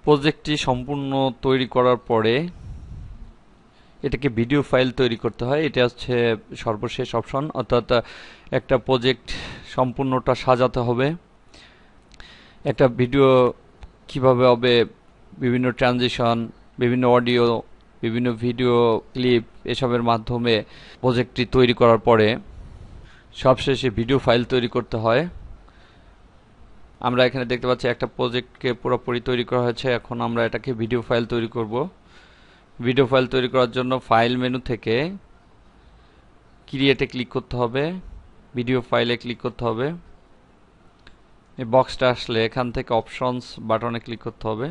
প্রজেক্টটি সম্পূর্ণ তৈরি করার পরে এটাকে ভিডিও ফাইল তৈরি করতে হয়। এটা হচ্ছে সর্বশেষ অপশন, অর্থাৎ একটা প্রজেক্ট সম্পূর্ণটা সাজাতে হবে। একটা ভিডিও কিভাবে হবে, বিভিন্ন ট্রানজিশন, বিভিন্ন অডিও, বিভিন্ন ভিডিও ক্লিপ এসবের মাধ্যমে প্রজেক্টটি তৈরি করার পরে সবশেষে ভিডিও ফাইল তৈরি করতে হয়। আমরা এখানে দেখতে পাচ্ছি একটা প্রজেক্টকে পুরোপুরি তৈরি করা হয়েছে। এখন আমরা এটাকে ভিডিও ফাইল তৈরি করব। ভিডিও ফাইল তৈরি করার জন্য ফাইল মেনু থেকে ক্রিয়েটে ক্লিক করতে হবে, ভিডিও ফাইলে ক্লিক করতে হবে। এই বক্সটা আসলে এখান থেকে অপশনস বাটনে ক্লিক করতে হবে।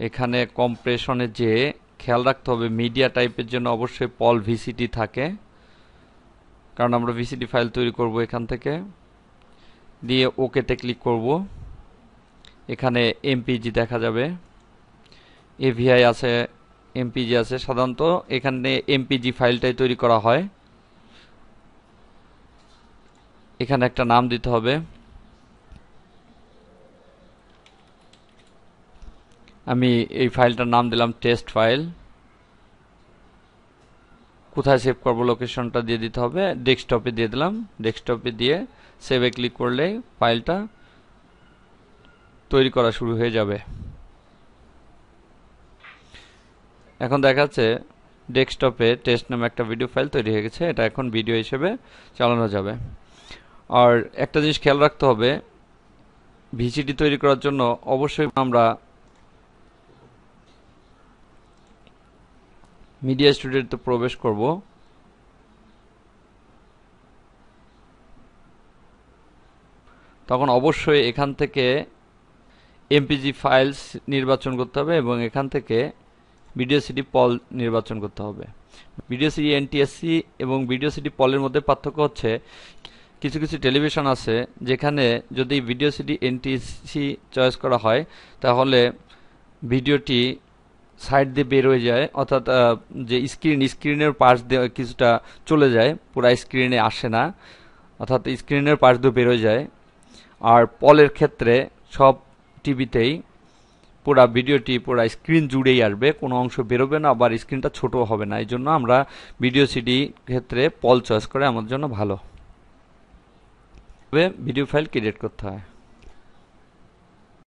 এখানে কম্প্রেশনে যে খেয়াল রাখতে হবে মিডিয়া টাইপের জন্য অবশ্যই পল ভিসিডি থাকে, কারণ আমরা ভিসিডি ফাইল তৈরি করব। এখান থেকে দিয়ে ওকেতে ক্লিক করব। এখানে এমপিজি দেখা যাবে, এভিআই আছে, এমপিজি আছে। সাধারণত এখানে এমপিজি ফাইলটাই তৈরি করা হয়। এখানে একটা নাম দিতে হবে। আমি এই ফাইলটার নাম দিলাম টেস্ট ফাইল। কোথায় সেভ করব লোকেশনটা দিয়ে দিতে হবে, ডেস্কটপে দিয়ে দিলাম। ডেস্কটপে দিয়ে সেভে ক্লিক করলে ফাইলটা তৈরি করা শুরু হয়ে যাবে। এখন দেখা যাচ্ছে ডেস্কটপে টেস্ট নামে একটা ভিডিও ফাইল তৈরি হয়ে গেছে। এটা এখন ভিডিও হিসেবে চালানো যাবে। আর একটা জিনিস খেয়াল রাখতে হবে, ভিসিডি তৈরি করার জন্য অবশ্যই আমরা মিডিয়া স্টুডিওতে প্রবেশ করব। তখন অবশ্যই এখান থেকে এমপিজি ফাইলস নির্বাচন করতে হবে এবং এখান থেকে ভিডিও সিডি পল নির্বাচন করতে হবে। ভিডিও সিডি এনটিএসসি এবং ভিডিও সিডি পলের মধ্যে পার্থক্য হচ্ছে, কিছু কিছু টেলিভিশন আছে যেখানে যদি ভিডিও সিডি এনটিএসসি চয়েস করা হয় তাহলে ভিডিওটি সাইড দিয়ে বের হয়ে যায়, অর্থাৎ যে স্ক্রিনের পাশ দিয়ে কিছুটা চলে যায়, পুরা স্ক্রিনে আসে না, অর্থাৎ স্ক্রিনের পাশ দিয়ে বের হয়ে যায়। আর পলের ক্ষেত্রে সব টিভিতেই পুরা ভিডিওটি পুরা স্ক্রিন জুড়েই আসবে, কোনো অংশ বেরোবে না, আবার স্ক্রিনটা ছোট হবে না। এই জন্য আমরা ভিডিও সিডি ক্ষেত্রে পল চয়েস করে আমাদের জন্য ভালো। ভিডিও ফাইল ক্রিয়েট করতে হয়।